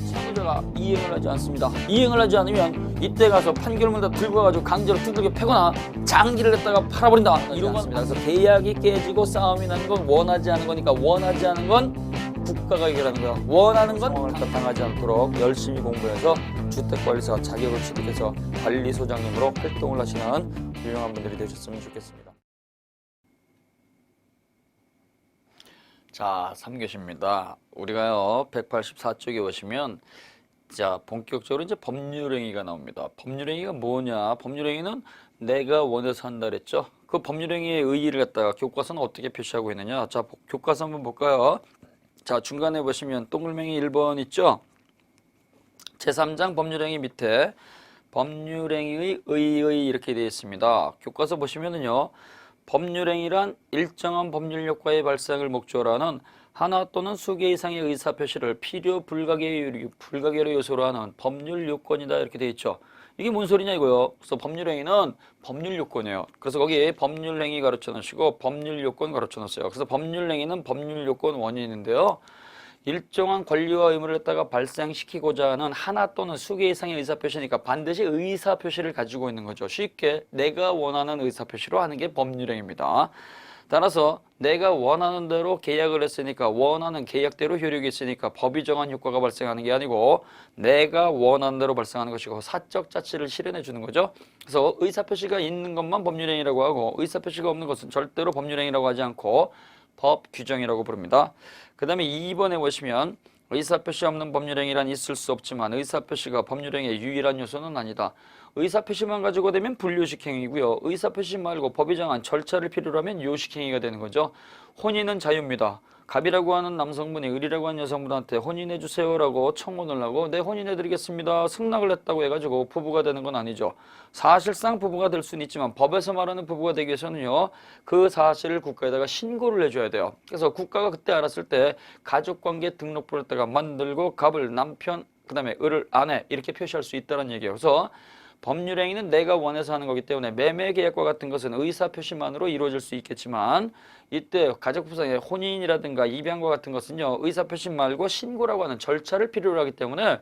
상대가 이행을 하지 않습니다. 이행을 하지 않으면 이때 가서 판결문 다 들고 가가지고 강제로 두들겨 패거나 장기를 했다가 팔아버린다. 이런 겁니다. 그래서 계약이 깨지고 싸움이 나는 건 원하지 않은 거니까 원하지 않은 건 국가가 해결하는 거야. 원하는 건 상황을 당하지 않도록 열심히 공부해서 주택관리사 자격을 취득해서 관리소장님으로 활동을 하시는 훌륭한 분들이 되셨으면 좋겠습니다. 자, 3교시입니다. 우리가요 184쪽에 오시면 자 본격적으로 이제 법률행위가 나옵니다. 법률행위가 뭐냐? 법률행위는 내가 원해서 한다 그랬죠. 그 법률행위의 의의를 갖다가 교과서는 어떻게 표시하고 있느냐? 자, 교과서 한번 볼까요? 자, 중간에 보시면 동글맹이 1번 있죠? 제3장 법률행위 밑에 법률행위의 의의 이렇게 되어 있습니다. 교과서 보시면은요. 법률행위란 일정한 법률 효과의 발생을 목적으로 하는 하나 또는 수개 이상의 의사표시를 필요 불가결의 요소로 하는 법률 요건이다 이렇게 되어 있죠. 이게 뭔 소리냐 이거요. 그래서 법률행위는 법률 요건이에요. 그래서 거기에 법률행위 가르쳐 놓으시고 법률 요건 가르쳐 놓으세요. 그래서 법률행위는 법률 요건 원인인데요. 일정한 권리와 의무를 갖다가 발생시키고자 하는 하나 또는 수개 이상의 의사표시니까 반드시 의사표시를 가지고 있는 거죠. 쉽게 내가 원하는 의사표시로 하는 게 법률행위입니다. 따라서 내가 원하는 대로 계약을 했으니까 원하는 계약대로 효력이 있으니까 법이 정한 효과가 발생하는 게 아니고 내가 원하는 대로 발생하는 것이고 사적 자치를 실현해 주는 거죠. 그래서 의사표시가 있는 것만 법률행위라고 하고 의사표시가 없는 것은 절대로 법률행위라고 하지 않고 법 규정이라고 부릅니다. 그 다음에 2번에 보시면 의사표시 없는 법률행위란 있을 수 없지만 의사표시가 법률행위의 유일한 요소는 아니다. 의사표시만 가지고 되면 불요식행위고요. 의사표시 말고 법이 정한 절차를 필요로 하면 요식행위가 되는 거죠. 혼인은 자유입니다. 갑이라고 하는 남성분이 을이라고 하는 여성분한테 혼인해주세요라고 청혼을 하고 네 혼인해드리겠습니다. 승낙을 했다고 해가지고 부부가 되는 건 아니죠. 사실상 부부가 될 수는 있지만 법에서 말하는 부부가 되기 위해서는요. 그 사실을 국가에다가 신고를 해줘야 돼요. 그래서 국가가 그때 알았을 때 가족관계 등록부를 갖다가 만들고 갑을 남편 그 다음에 을을 아내 이렇게 표시할 수 있다는 얘기예요. 그래서 법률행위는 내가 원해서 하는 거기 때문에 매매계약과 같은 것은 의사표시만으로 이루어질 수 있겠지만 이때 가족부상의 혼인이라든가 입양과 같은 것은요. 의사표시 말고 신고라고 하는 절차를 필요로 하기 때문에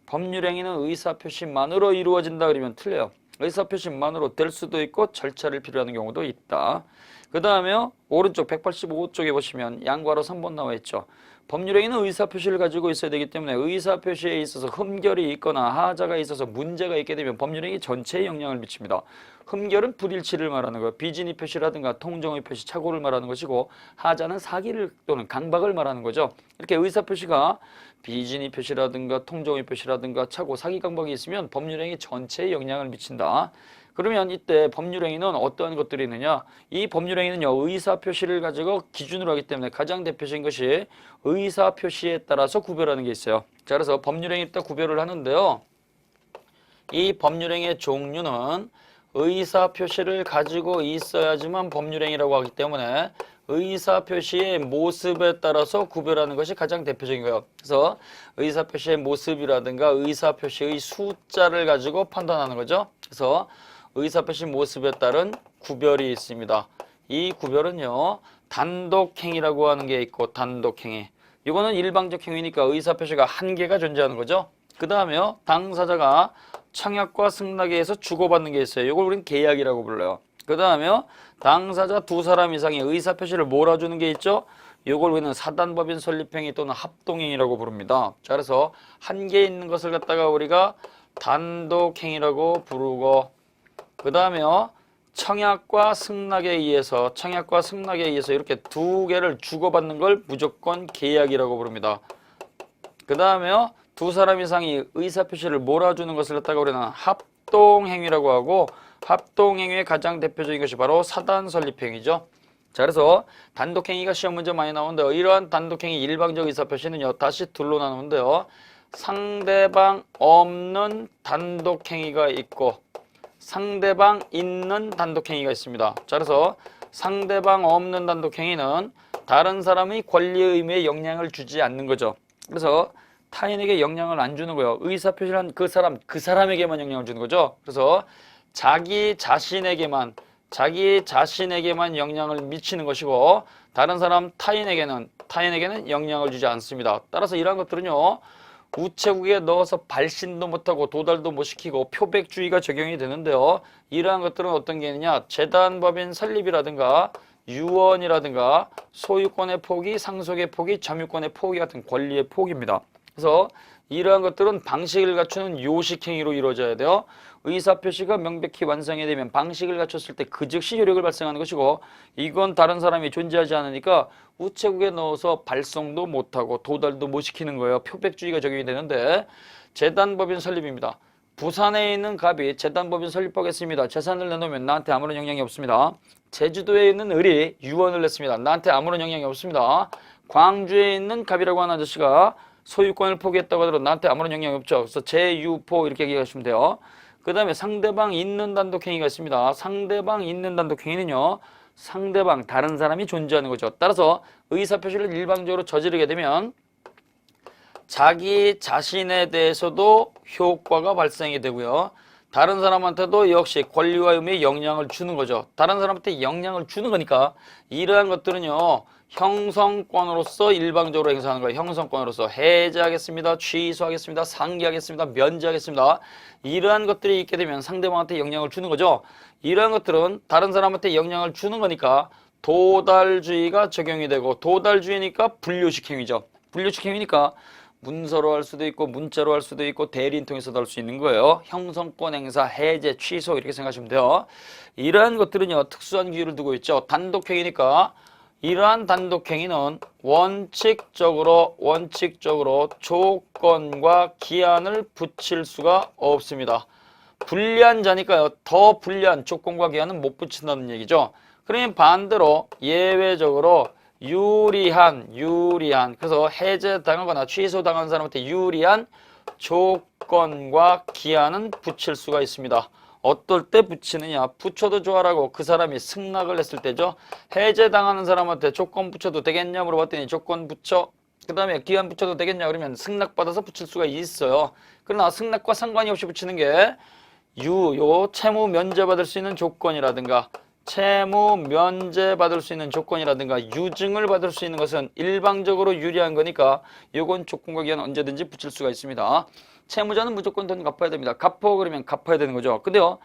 법률행위는 의사표시만으로 이루어진다 그러면 틀려요. 의사표시만으로 될 수도 있고 절차를 필요로 하는 경우도 있다. 그 다음에 오른쪽 185쪽에 보시면 양괄호 3번 나와 있죠. 법률행위는 의사표시를 가지고 있어야 되기 때문에 의사표시에 있어서 흠결이 있거나 하자가 있어서 문제가 있게 되면 법률행위 전체에 영향을 미칩니다. 흠결은 불일치를 말하는 거예요. 비진의 표시라든가 통정의 표시, 착오를 말하는 것이고 하자는 사기를 또는 강박을 말하는 거죠. 이렇게 의사표시가 비진의 표시라든가 통정의 표시라든가 착오, 사기, 강박이 있으면 법률행위 전체에 영향을 미친다. 그러면 이때 법률행위는 어떠한 것들이 있느냐? 이 법률행위는요. 의사표시를 가지고 기준으로 하기 때문에 가장 대표적인 것이 의사표시에 따라서 구별하는 게 있어요. 자, 그래서 법률행위에 따라 구별을 하는데요. 이 법률행위의 종류는 의사표시를 가지고 있어야지만 법률행위라고 하기 때문에 의사표시의 모습에 따라서 구별하는 것이 가장 대표적인 거예요. 그래서 의사표시의 모습이라든가 의사표시의 숫자를 가지고 판단하는 거죠. 그래서 의사표시 모습에 따른 구별이 있습니다. 이 구별은요. 단독행위라고 하는 게 있고 단독행위. 이거는 일방적 행위니까 의사표시가 한 개가 존재하는 거죠. 그 다음에요. 당사자가 청약과 승낙에 의해서 주고받는 게 있어요. 이걸 우리는 계약이라고 불러요. 그 다음에요. 당사자 두 사람 이상의 의사표시를 몰아주는 게 있죠. 이걸 우리는 사단법인 설립행위 또는 합동행위라고 부릅니다. 자, 그래서 한 개 있는 것을 갖다가 우리가 단독행위라고 부르고 그 다음에요. 청약과 승낙에 의해서 이렇게 두 개를 주고받는 걸 무조건 계약이라고 부릅니다. 그 다음에요. 두 사람 이상이 의사표시를 몰아주는 것을 갖다가 우리는 합동행위라고 하고 합동행위의 가장 대표적인 것이 바로 사단설립행위죠. 자, 그래서 단독행위가 시험 문제 많이 나오는데요. 이러한 단독행위 일방적 의사표시는요. 다시 둘로 나누는데요. 상대방 없는 단독행위가 있고 상대방 있는 단독행위가 있습니다. 자, 그래서 상대방 없는 단독행위는 다른 사람의 권리 의무에 영향을 주지 않는 거죠. 그래서 타인에게 영향을 안 주는 거예요. 의사표시란 그 사람에게만 영향을 주는 거죠. 그래서 자기 자신에게만 영향을 미치는 것이고 다른 사람 타인에게는 영향을 주지 않습니다. 따라서 이러한 것들은요. 우체국에 넣어서 발신도 못하고 도달도 못 시키고 표백주의가 적용이 되는데요. 이러한 것들은 어떤 게 있느냐. 재단법인 설립이라든가 유언이라든가 소유권의 포기, 상속의 포기, 점유권의 포기 같은 권리의 포기입니다. 그래서 이러한 것들은 방식을 갖추는 요식행위로 이루어져야 돼요. 의사표시가 명백히 완성이 되면 방식을 갖췄을 때 그 즉시 효력을 발생하는 것이고 이건 다른 사람이 존재하지 않으니까 우체국에 넣어서 발송도 못하고 도달도 못 시키는 거예요. 표백주의가 적용이 되는데 재단법인 설립입니다. 부산에 있는 갑이 재단법인 설립하겠습니다. 재산을 내놓으면 나한테 아무런 영향이 없습니다. 제주도에 있는 을이 유언을 냈습니다. 나한테 아무런 영향이 없습니다. 광주에 있는 갑이라고 하는 아저씨가 소유권을 포기했다고 하더라도 나한테 아무런 영향이 없죠. 그래서 제유포 이렇게 얘기하시면 돼요. 그 다음에 상대방 있는 단독행위가 있습니다. 상대방 있는 단독행위는요. 상대방 다른 사람이 존재하는 거죠. 따라서 의사표시를 일방적으로 저지르게 되면 자기 자신에 대해서도 효과가 발생이 되고요. 다른 사람한테도 역시 권리와 의미에 영향을 주는 거죠. 다른 사람한테 영향을 주는 거니까 이러한 것들은요. 형성권으로서 일방적으로 행사하는 거예요. 형성권으로서 해제하겠습니다. 취소하겠습니다. 상기하겠습니다. 면제하겠습니다. 이러한 것들이 있게 되면 상대방한테 영향을 주는 거죠. 이러한 것들은 다른 사람한테 영향을 주는 거니까 도달주의가 적용이 되고 도달주의니까 분류식 행위죠. 분류식 행위니까 문서로 할 수도 있고 문자로 할 수도 있고 대리인 통해서도 할 수 있는 거예요. 형성권 행사, 해제, 취소 이렇게 생각하시면 돼요. 이러한 것들은요. 특수한 기준을 두고 있죠. 단독행위니까 이러한 단독행위는 원칙적으로 조건과 기한을 붙일 수가 없습니다. 불리한 자니까요. 더 불리한 조건과 기한은 못 붙인다는 얘기죠. 그러면 반대로 예외적으로 유리한 그래서 해제당하거나 취소당한 사람한테 유리한 조건과 기한은 붙일 수가 있습니다. 어떨 때 붙이느냐. 붙여도 좋아라고 그 사람이 승낙을 했을 때죠. 해제당하는 사람한테 조건 붙여도 되겠냐 물어봤더니 조건 붙여. 그 다음에 기한 붙여도 되겠냐 그러면 승낙받아서 붙일 수가 있어요. 그러나 승낙과 상관이 없이 붙이는 게 요 채무 면제받을 수 있는 조건이라든가 채무 면제받을 수 있는 조건이라든가 유증을 받을 수 있는 것은 일방적으로 유리한 거니까 요건 조건과 기한 언제든지 붙일 수가 있습니다. 채무자는 무조건 돈 갚아야 됩니다. 갚어 그러면 갚아야 되는 거죠. 근데요.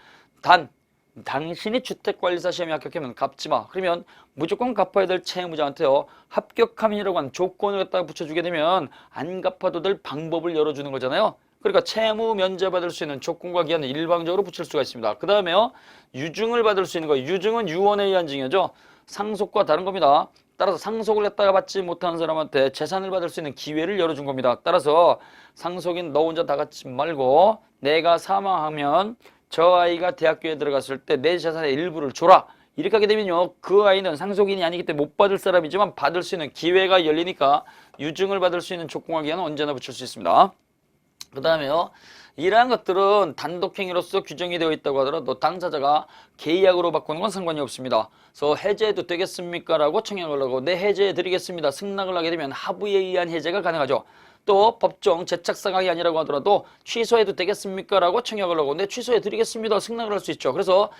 당신이 주택관리사 시험에 합격하면 갚지 마. 그러면 무조건 갚아야 될 채무자한테요. 합격함이라고 하는 조건을 갖다가 붙여주게 되면 안 갚아도 될 방법을 열어주는 거잖아요. 그러니까 채무 면제받을 수 있는 조건과 기한을 일방적으로 붙일 수가 있습니다. 그 다음에요. 유증을 받을 수 있는 거. 유증은 유언에 의한 증여죠. 상속과 다른 겁니다. 따라서 상속을 했다가 받지 못하는 사람한테 재산을 받을 수 있는 기회를 열어준 겁니다. 따라서 상속인 너 혼자 다 갖지 말고 내가 사망하면 저 아이가 대학교에 들어갔을 때 내 재산의 일부를 줘라. 이렇게 하게 되면요. 그 아이는 상속인이 아니기 때문에 못 받을 사람이지만 받을 수 있는 기회가 열리니까 유증을 받을 수 있는 조건과 기한은 언제나 붙일 수 있습니다. 그 다음에요. 이러한 것들은 단독행위로서 규정이 되어 있다고 하더라도 당사자가 계약으로 바꾸는 건 상관이 없습니다. 그래서 해제해도 되겠습니까? 라고 청약을 하고 네 해제해 드리겠습니다. 승낙을 하게 되면 하부에 의한 해제가 가능하죠. 또 법정 재착상황이 아니라고 하더라도 취소해도 되겠습니까? 라고 청약을 하고 네 취소해 드리겠습니다. 승낙을 할 수 있죠. 그래서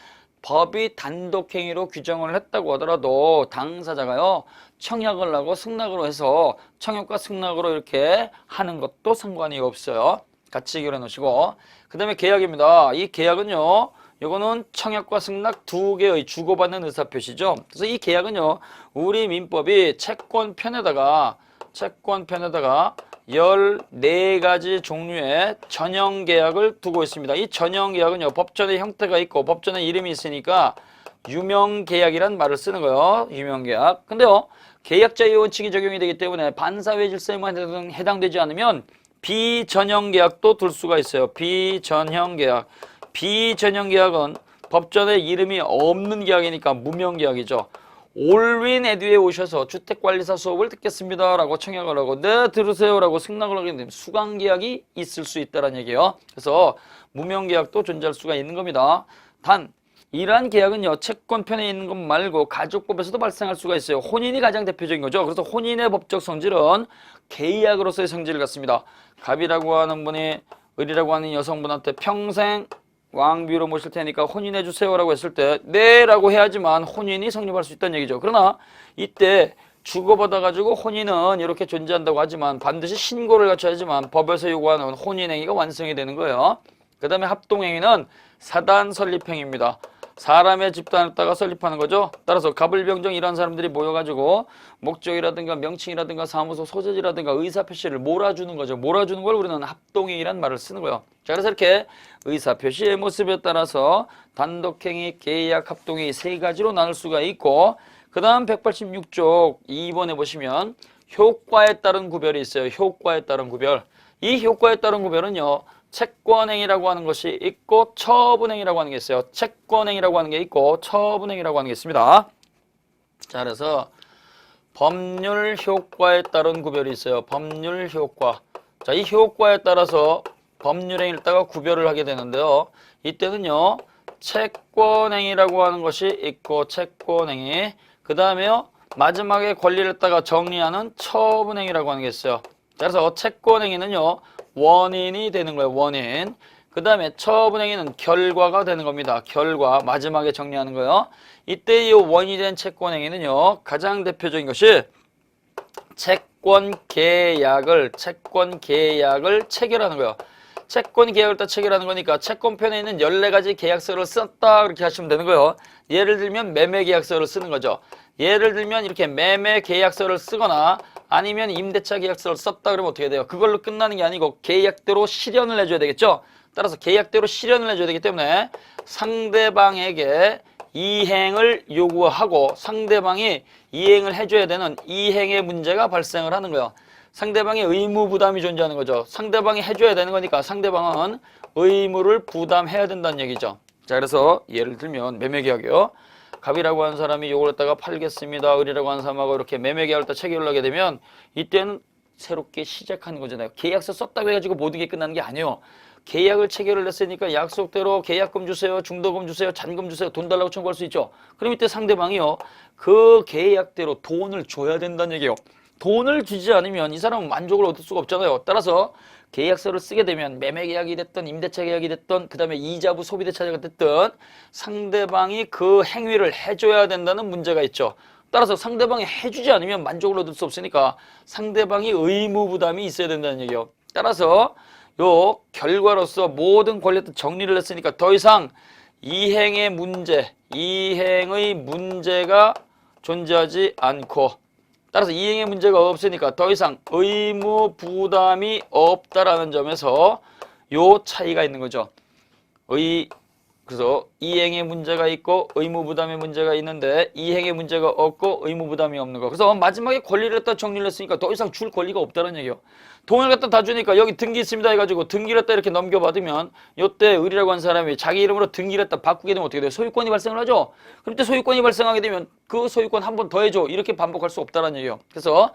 법이 단독행위로 규정을 했다고 하더라도 당사자가요. 청약을 하고 승낙으로 해서 청약과 승낙으로 이렇게 하는 것도 상관이 없어요. 같이 해결해 놓으시고 그 다음에 계약입니다. 이 계약은요. 이거는 청약과 승낙 두 개의 주고받는 의사표시죠. 그래서 이 계약은요. 우리 민법이 채권편에다가 14가지 종류의 전형계약을 두고 있습니다. 이 전형계약은요. 법전의 형태가 있고 법전의 이름이 있으니까 유명계약이란 말을 쓰는 거예요. 유명계약. 근데요. 계약자의 원칙이 적용이 되기 때문에 반사회 질서에만 해당되지 않으면 비전형계약도 둘 수가 있어요. 비전형계약. 비전형계약은 법전에 이름이 없는 계약이니까 무명계약이죠. 올윈 에듀에 오셔서 주택관리사 수업을 듣겠습니다 라고 청약을 하고 네 들으세요 라고 승낙을 하게 되면 수강계약이 있을 수 있다는 얘기예요. 그래서 무명계약도 존재할 수가 있는 겁니다. 단 이러한 계약은요. 채권편에 있는 것 말고 가족법에서도 발생할 수가 있어요. 혼인이 가장 대표적인 거죠. 그래서 혼인의 법적 성질은 계약으로서의 성질을 갖습니다. 갑이라고 하는 분이 을이라고 하는 여성분한테 평생 왕비로 모실 테니까 혼인해 주세요 라고 했을 때 네 라고 해야지만 혼인이 성립할 수 있다는 얘기죠. 그러나 이때 주고받아가지고 혼인은 이렇게 존재한다고 하지만 반드시 신고를 갖춰야지만 법에서 요구하는 혼인행위가 완성이 되는 거예요. 그 다음에 합동행위는 사단 설립행위입니다. 사람의 집단에다가 설립하는 거죠. 따라서 갑을병정 이런 사람들이 모여가지고 목적이라든가 명칭이라든가 사무소 소재지라든가 의사표시를 몰아주는 거죠. 몰아주는 걸 우리는 합동행위란 말을 쓰는 거예요. 자, 그래서 이렇게 의사표시의 모습에 따라서 단독행위, 계약, 합동행위 세 가지로 나눌 수가 있고, 그 다음 186쪽 2번에 보시면 효과에 따른 구별이 있어요. 효과에 따른 구별. 이 효과에 따른 구별은요, 채권행위라고 하는 것이 있고 처분행위라고 하는 게 있어요. 채권행위라고 하는 게 있고 처분행위라고 하는 게 있습니다. 자, 그래서 법률 효과에 따른 구별이 있어요. 법률 효과. 자, 이 효과에 따라서 법률행위를 따가 구별을 하게 되는데요. 이때는요, 채권행위라고 하는 것이 있고 채권행위. 그 다음에요, 마지막에 권리를 따가 정리하는 처분행위라고 하는 게 있어요. 자, 그래서 채권행위는요, 원인이 되는 거예요. 원인. 그 다음에 처분행위는 결과가 되는 겁니다. 결과. 마지막에 정리하는 거예요. 이때 이 원인이 된 채권행위는요, 가장 대표적인 것이 채권계약을 체결하는 거예요. 채권계약을 다 체결하는 거니까 채권편에 있는 14가지 계약서를 썼다 그렇게 하시면 되는 거예요. 예를 들면 매매계약서를 쓰는 거죠. 예를 들면 이렇게 매매계약서를 쓰거나 아니면 임대차 계약서를 썼다 그러면 어떻게 돼요? 그걸로 끝나는 게 아니고 계약대로 실현을 해줘야 되겠죠. 따라서 계약대로 실현을 해줘야 되기 때문에 상대방에게 이행을 요구하고 상대방이 이행을 해줘야 되는 이행의 문제가 발생을 하는 거예요. 상대방의 의무 부담이 존재하는 거죠. 상대방이 해줘야 되는 거니까 상대방은 의무를 부담해야 된다는 얘기죠. 자, 그래서 예를 들면 매매계약이요. 갑이라고 하는 사람이 요걸 갖다가 팔겠습니다. 을이라고 하는 사람하고 이렇게 매매계약을 다 체결을 하게 되면 이때는 새롭게 시작하는 거잖아요. 계약서 썼다고 해가지고 모든 게 끝나는 게 아니에요. 계약을 체결을 했으니까 약속대로 계약금 주세요, 중도금 주세요, 잔금 주세요, 돈 달라고 청구할 수 있죠. 그럼 이때 상대방이요, 그 계약대로 돈을 줘야 된다는 얘기예요. 돈을 주지 않으면 이 사람은 만족을 얻을 수가 없잖아요. 따라서 계약서를 쓰게 되면 매매계약이 됐든 임대차 계약이 됐든 그 다음에 이자부 소비대차가 됐든 상대방이 그 행위를 해줘야 된다는 문제가 있죠. 따라서 상대방이 해주지 않으면 만족을 얻을 수 없으니까 상대방이 의무 부담이 있어야 된다는 얘기예요. 따라서 요 결과로서 모든 권리들 정리를 했으니까 더 이상 이행의 문제가 존재하지 않고, 따라서 이행의 문제가 없으니까 더 이상 의무 부담이 없다라는 점에서 요 차이가 있는 거죠. 그래서 이행의 문제가 있고 의무 부담의 문제가 있는데 이행의 문제가 없고 의무 부담이 없는 거. 그래서 마지막에 권리를 갖다 정리를 했으니까 더 이상 줄 권리가 없다는 얘기예요. 돈을 갖다 다 주니까 여기 등기 있습니다 해가지고 등기를 갖다 이렇게 넘겨받으면 요때 을이라고 한 사람이 자기 이름으로 등기를 갖다 바꾸게 되면 어떻게 돼요? 소유권이 발생을 하죠. 그럼 때 소유권이 발생하게 되면 그 소유권 한 번 더 해줘. 이렇게 반복할 수 없다는 얘기예요. 그래서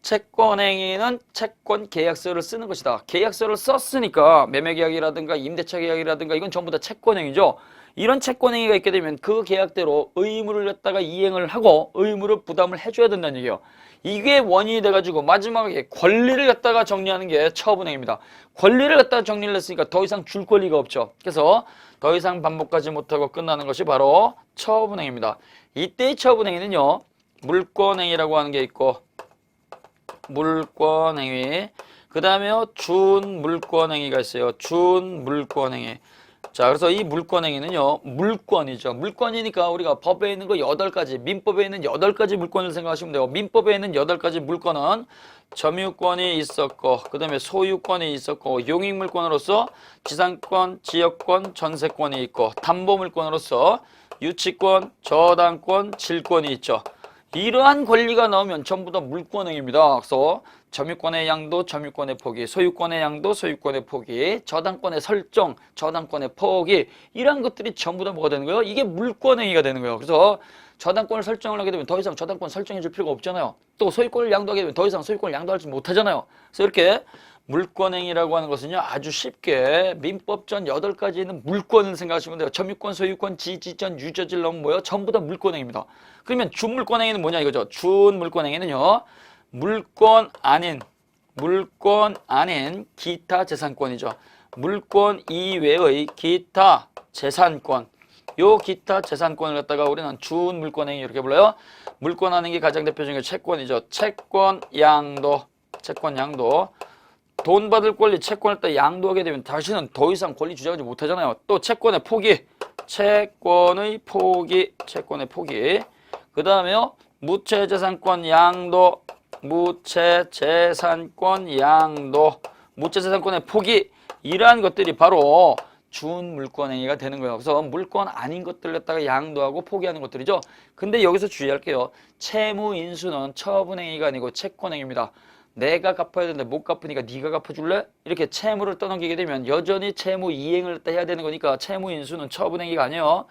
채권행위는 채권계약서를 쓰는 것이다. 계약서를 썼으니까 매매계약이라든가 임대차 계약이라든가 이건 전부 다 채권행위죠. 이런 채권행위가 있게 되면 그 계약대로 의무를 갖다가 이행을 하고 의무를 부담을 해줘야 된다는 얘기예요. 이게 원인이 돼가지고 마지막에 권리를 갖다가 정리하는 게 처분행위입니다. 권리를 갖다가 정리를 했으니까 더 이상 줄 권리가 없죠. 그래서 더 이상 반복하지 못하고 끝나는 것이 바로 처분행위입니다. 이때의 처분행위는요, 물권행위라고 하는 게 있고 물권행위, 그 다음에요 준물권행위가 있어요. 준물권행위. 자, 그래서 이 물권행위는요, 물권이죠. 물권이니까 우리가 법에 있는 거 8가지, 민법에 있는 8가지 물권을 생각하시면 돼요. 민법에 있는 8가지 물권은 점유권이 있었고, 그 다음에 소유권이 있었고, 용익물권으로서 지상권, 지역권, 전세권이 있고, 담보물권으로서 유치권, 저당권, 질권이 있죠. 이러한 권리가 나오면 전부 다 물권행위입니다. 그래서 점유권의 양도, 점유권의 포기, 소유권의 양도, 소유권의 포기, 저당권의 설정, 저당권의 포기, 이러한 것들이 전부 다 뭐가 되는 거예요? 이게 물권행위가 되는 거예요. 그래서 저당권을 설정을 하게 되면 더 이상 저당권 설정해 줄 필요가 없잖아요. 또 소유권을 양도하게 되면 더 이상 소유권을 양도하지 못하잖아요. 그래서 이렇게 물권행위라고 하는 것은요, 아주 쉽게 민법 전 8가지 있는 물권을 생각하시면 돼요. 점유권, 소유권, 지지권, 유저질 넣으면 뭐예요? 전부 다 물권행위입니다. 그러면 준물권행위는 뭐냐 이거죠. 준물권행위는요, 물권 아닌 기타 재산권이죠. 물권 이외의 기타 재산권. 요 기타 재산권을 갖다가 우리는 준물권행위 이렇게 불러요. 물권하는 게 가장 대표적인 게 채권이죠. 채권 양도. 돈 받을 권리, 채권을 딱 양도하게 되면 다시는 더 이상 권리 주장하지 못하잖아요. 또 채권의 포기. 그 다음에요. 무채재산권 양도. 무채재산권의 포기. 이러한 것들이 바로 준물권행위가 되는 거예요. 그래서 물권 아닌 것들을 갖다가 양도하고 포기하는 것들이죠. 근데 여기서 주의할게요. 채무인수는 처분행위가 아니고 채권행위입니다. 내가 갚아야 되는데 못 갚으니까 네가 갚아줄래? 이렇게 채무를 떠넘기게 되면 여전히 채무 이행을 해야 되는 거니까 채무인수는 처분행위가 아니에요.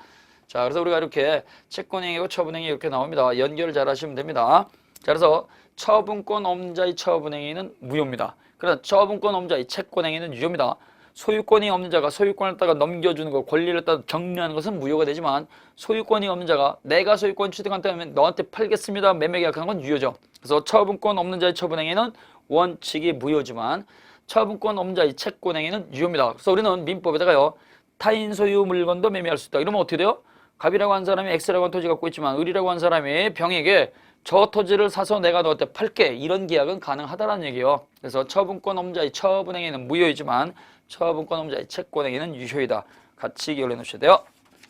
자, 그래서 우리가 이렇게 채권행위고 처분행위 이렇게 나옵니다. 연결 잘 하시면 됩니다. 자, 그래서 처분권 없는 처분행위는 무효입니다. 그래서 처분권 없는 채권행위는 유효입니다. 소유권이 없는 자가 소유권을 갖다가 넘겨주는 거, 권리를 갖다가 정리하는 것은 무효가 되지만 소유권이 없는 자가 내가 소유권 취득한다면 너한테 팔겠습니다. 매매 계약하는 건 유효죠. 그래서 처분권 없는 자의 처분행위는 원칙이 무효지만 처분권 없는 자의 채권행위는 유효입니다. 그래서 우리는 민법에다가요. 타인 소유 물건도 매매할 수 있다. 이러면 어떻게 돼요? 갑이라고 한 사람이 X라고 한 토지 갖고 있지만 을이라고 한 사람이 병에게 저 토지를 사서 내가 너한테 팔게. 이런 계약은 가능하다라는 얘기예요. 그래서 처분권 없는 자의 처분행위는 무효이지만 처분권 없는 자의 채권행위는 유효이다. 같이 기억해 놓으셔야 돼요.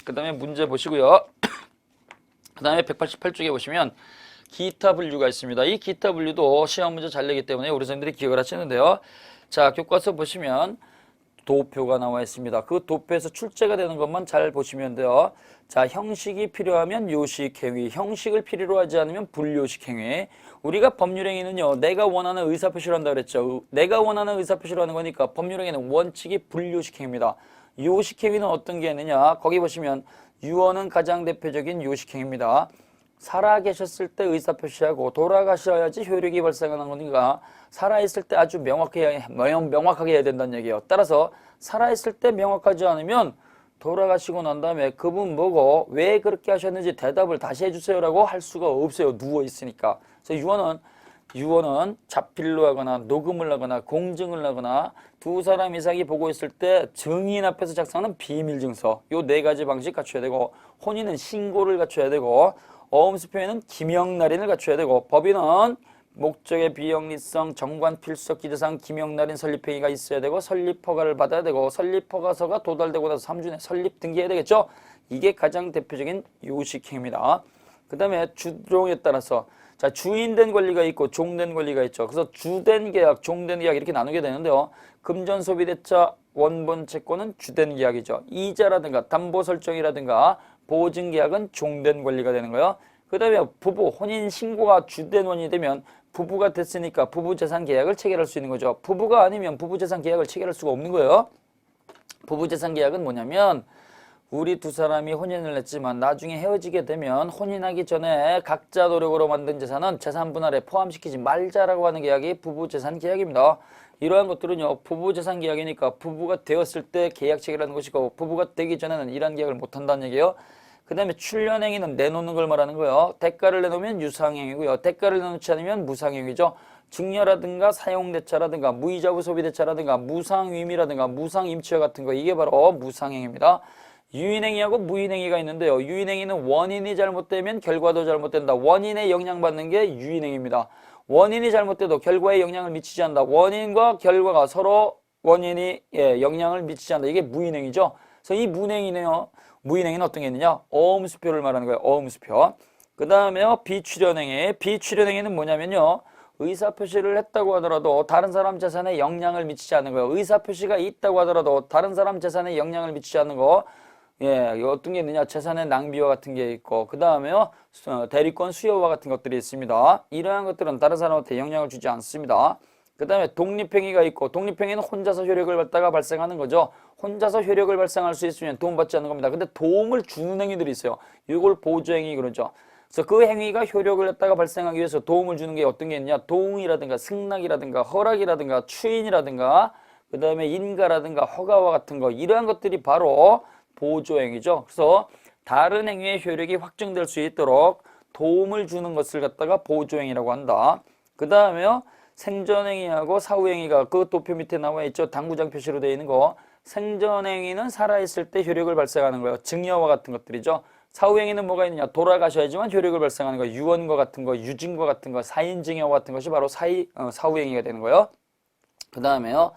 그 다음에 문제 보시고요. 그 다음에 188쪽에 보시면 기타 분류가 있습니다. 이 기타 분류도 시험 문제 잘 내기 때문에 우리 선생님들이 기억을 하시는데요. 자, 교과서 보시면 도표가 나와 있습니다. 그 도표에서 출제가 되는 것만 잘 보시면 돼요. 자, 형식이 필요하면 요식행위, 형식을 필요로 하지 않으면 불요식행위. 우리가 법률행위는요, 내가 원하는 의사표시를 한다 그랬죠. 내가 원하는 의사표시를 하는 거니까 법률행위는 원칙이 불요식행위입니다. 요식행위는 어떤 게 있느냐? 거기 보시면 유언은 가장 대표적인 요식행위입니다. 살아계셨을 때 의사표시하고 돌아가셔야지 효력이 발생하는 거니까 살아있을 때 아주 명확하게 해야 된다는 얘기예요. 따라서 살아있을 때 명확하지 않으면 돌아가시고 난 다음에 그분 뭐고 왜 그렇게 하셨는지 대답을 다시 해주세요라고 할 수가 없어요. 누워있으니까. 그래서 유언은 자필로 하거나 녹음을 하거나 공증을 하거나 두 사람 이상이 보고 있을 때 증인 앞에서 작성하는 비밀증서, 요 네 가지 방식 갖춰야 되고, 혼인은 신고를 갖춰야 되고, 어음수표에는 기명날인을 갖춰야 되고, 법인은 목적의 비영리성, 정관 필수적 기재상 기명날인 설립행위가 있어야 되고, 설립허가를 받아야 되고, 설립허가서가 도달되고 나서 3주 내에 설립 등기해야 되겠죠. 이게 가장 대표적인 요식행위입니다. 그 다음에 주종에 따라서 자, 주인된 권리가 있고 종된 권리가 있죠. 그래서 주된 계약, 종된 계약 이렇게 나누게 되는데요. 금전소비대차 원본 채권은 주된 계약이죠. 이자라든가 담보설정이라든가 보증계약은 종된 권리가 되는 거예요. 그 다음에 부부, 혼인신고가 주된 원인이 되면 부부가 됐으니까 부부재산계약을 체결할 수 있는 거죠. 부부가 아니면 부부재산계약을 체결할 수가 없는 거예요. 부부재산계약은 뭐냐면 우리 두 사람이 혼인을 했지만 나중에 헤어지게 되면 혼인하기 전에 각자 노력으로 만든 재산은 재산분할에 포함시키지 말자라고 하는 계약이 부부재산계약입니다. 이러한 것들은요, 부부재산계약이니까 부부가 되었을 때 계약 체결하는 것이고 부부가 되기 전에는 이러한 계약을 못한다는 얘기예요. 그 다음에 출연행위는 내놓는 걸 말하는 거예요. 대가를 내놓으면 유상행위고요. 대가를 내놓지 않으면 무상행위죠. 증여라든가 사용대차라든가 무이자부 소비대차라든가 무상위임이라든가 무상임치와 같은 거, 이게 바로 무상행위입니다. 유인행위하고 무인행위가 있는데요. 유인행위는 원인이 잘못되면 결과도 잘못된다. 원인에 영향받는 게 유인행위입니다. 원인이 잘못돼도 결과에 영향을 미치지 않는다. 원인과 결과가 서로 원인이 영향을 미치지 않는다. 이게 무인행위죠. 그래서 이 무인행위는요. 무인행위는 어떤 게 있느냐? 어음수표를 말하는 거예요. 어음수표. 그 다음에요. 비출연행위. 비출연행위는 뭐냐면요. 의사표시를 했다고 하더라도 다른 사람 재산에 영향을 미치지 않는 거예요. 의사표시가 있다고 하더라도 다른 사람 재산에 영향을 미치지 않는 거. 어떤 게 있느냐? 재산의 낭비와 같은 게 있고, 그 다음에요. 대리권 수여와 같은 것들이 있습니다. 이러한 것들은 다른 사람한테 영향을 주지 않습니다. 그 다음에 독립행위가 있고, 독립행위는 혼자서 효력을 받다가 발생하는 거죠. 혼자서 효력을 발생할 수 있으면 도움받지 않는 겁니다. 근데 도움을 주는 행위들이 있어요. 이걸 보조행위 그러죠. 그래서 그 행위가 효력을 갖다가 발생하기 위해서 도움을 주는 게 어떤 게 있냐? 도움이라든가 승낙이라든가 허락이라든가 추인이라든가 그 다음에 인가라든가 허가와 같은 거, 이러한 것들이 바로 보조행위죠. 그래서 다른 행위의 효력이 확정될 수 있도록 도움을 주는 것을 갖다가 보조행위라고 한다. 그 다음에요. 생전행위하고 사후행위가 그 도표 밑에 나와 있죠. 당구장 표시로 되어 있는 거. 생전행위는 살아있을 때 효력을 발생하는 거예요. 증여와 같은 것들이죠. 사후행위는 뭐가 있느냐? 돌아가셔야지만 효력을 발생하는 거, 유언과 같은 거, 유증과 같은 거, 사인증여 같은 것이 바로 사후행위가 되는 거예요. 그 다음에요.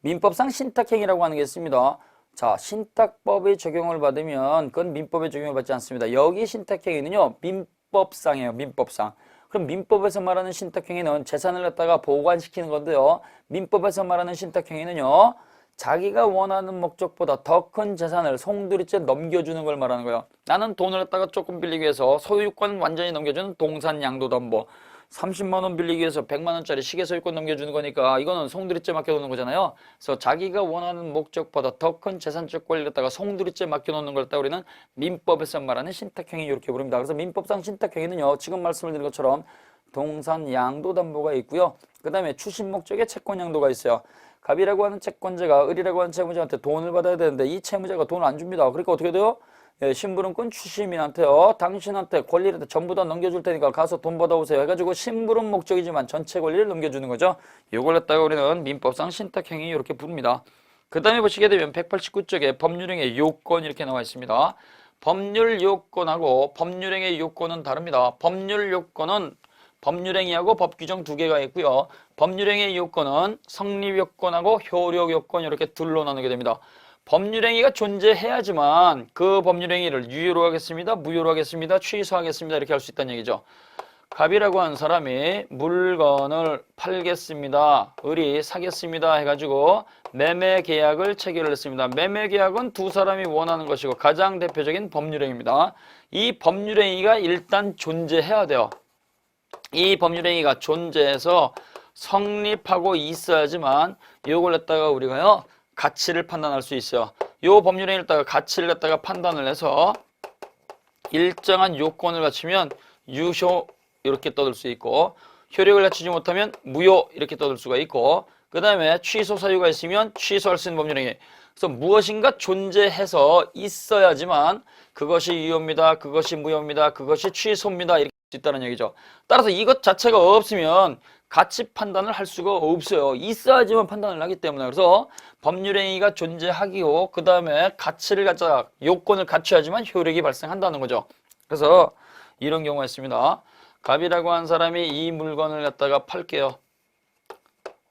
민법상 신탁행위라고 하는 게 있습니다. 자, 신탁법의 적용을 받으면 그건 민법의 적용을 받지 않습니다. 여기 신탁행위는요, 민법상이에요. 민법상. 그럼 민법에서 말하는 신탁행위는 재산을 갖다가 보관시키는 건데요. 민법에서 말하는 신탁행위는요, 자기가 원하는 목적보다 더 큰 재산을 송두리째 넘겨주는 걸 말하는 거예요. 나는 돈을 갖다가 조금 빌리기 위해서 소유권 완전히 넘겨주는 동산양도담보. 30만 원 빌리기 위해서 100만 원짜리 시계 소유권 넘겨주는 거니까 이거는 송두리째 맡겨놓는 거잖아요. 그래서 자기가 원하는 목적보다 더 큰 재산적 권리를 갖다가 송두리째 맡겨놓는 걸 갖다가 우리는 민법에서 말하는 신탁행위 이렇게 부릅니다. 그래서 민법상 신탁행위는요, 지금 말씀을 드린 것처럼 동산양도담보가 있고요. 그 다음에 추심 목적의 채권양도가 있어요. 갑이라고 하는 채권자가 을이라고 하는 채무자한테 돈을 받아야 되는데 이 채무자가 돈을 안 줍니다. 그러니까 어떻게 돼요? 예, 심부름꾼 추심인한테요, 당신한테 권리를 전부 다 넘겨줄 테니까 가서 돈 받아오세요 해가지고 심부름 목적이지만 전체 권리를 넘겨주는 거죠. 이걸 갖다가 우리는 민법상 신탁행위 이렇게 부릅니다. 그 다음에 보시게 되면 189쪽에 법률행위 요건 이렇게 나와 있습니다. 법률 요건하고 법률행위 요건은 다릅니다. 법률 요건은 법률행위하고 법규정 두 개가 있고요. 법률행위 요건은 성립요건하고 효력요건 이렇게 둘로 나누게 됩니다. 법률행위가 존재해야지만 그 법률행위를 유효로 하겠습니다, 무효로 하겠습니다, 취소하겠습니다 이렇게 할 수 있다는 얘기죠. 갑이라고 하는 사람이 물건을 팔겠습니다, 을이 사겠습니다 해가지고 매매 계약을 체결을 했습니다. 매매 계약은 두 사람이 원하는 것이고 가장 대표적인 법률행위입니다. 이 법률행위가 일단 존재해야 돼요. 이 법률행위가 존재해서 성립하고 있어야지만 이걸 갖다가 우리가요, 가치를 판단할 수 있어요. 이 법률행위를 갖다가 가치를 갖다가 판단을 해서 일정한 요건을 갖추면 유효 이렇게 떠들 수 있고, 효력을 갖추지 못하면 무효 이렇게 떠들 수가 있고, 그 다음에 취소 사유가 있으면 취소할 수 있는 법률행위. 그래서 무엇인가 존재해서 있어야지만 그것이 유효입니다, 그것이 무효입니다, 그것이 취소입니다 이렇게 할 수 있다는 얘기죠. 따라서 이것 자체가 없으면 가치 판단을 할 수가 없어요. 있어야지만 판단을 하기 때문에. 그래서 법률행위가 존재하기고 그 다음에 가치를 갖자 요건을 갖춰야지만 효력이 발생한다는 거죠. 그래서 이런 경우가 있습니다. 갑이라고 한 사람이 이 물건을 갖다가 팔게요.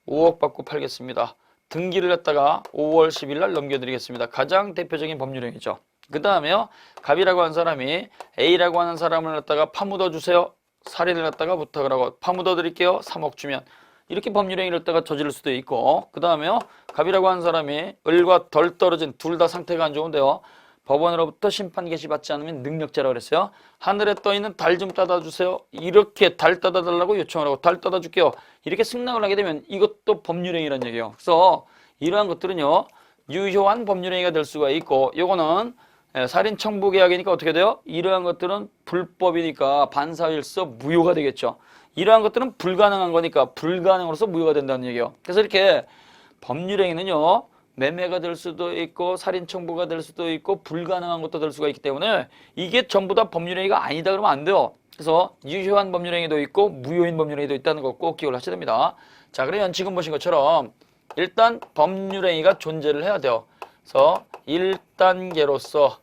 5억 받고 팔겠습니다. 등기를 갖다가 5월 10일 날 넘겨드리겠습니다. 가장 대표적인 법률행위죠. 그 다음에요, 갑이라고 한 사람이 A라고 하는 사람을 갖다가 파묻어 주세요. 살인을 갖다가 부탁을 하고 파묻어 드릴게요. 3억 주면. 이렇게 법률행위를 갖다가 저지를 수도 있고, 그 다음에요, 갑이라고 하는 사람이 을과 덜 떨어진 둘 다 상태가 안 좋은데요, 법원으로부터 심판 개시 받지 않으면 능력자라고 그랬어요. 하늘에 떠 있는 달 좀 따다 주세요. 이렇게 달 따다 달라고 요청을 하고 달 따다 줄게요. 이렇게 승낙을 하게 되면 이것도 법률행위라는 얘기예요. 그래서 이러한 것들은요, 유효한 법률행위가 될 수가 있고, 요거는 살인 청부 계약이니까 어떻게 돼요? 이러한 것들은 불법이니까 반사일서 무효가 되겠죠. 이러한 것들은 불가능한 거니까 불가능으로서 무효가 된다는 얘기예요. 그래서 이렇게 법률행위는요, 매매가 될 수도 있고 살인 청부가 될 수도 있고 불가능한 것도 될 수가 있기 때문에 이게 전부 다 법률행위가 아니다 그러면 안 돼요. 그래서 유효한 법률행위도 있고 무효인 법률행위도 있다는 거 꼭 기억을 하셔야 됩니다. 자, 그러면 지금 보신 것처럼 일단 법률행위가 존재를 해야 돼요. 그래서 1단계로서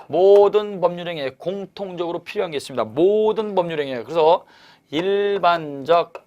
모든 법률행위에 공통적으로 필요한 게 있습니다. 모든 법률행위에. 그래서 일반적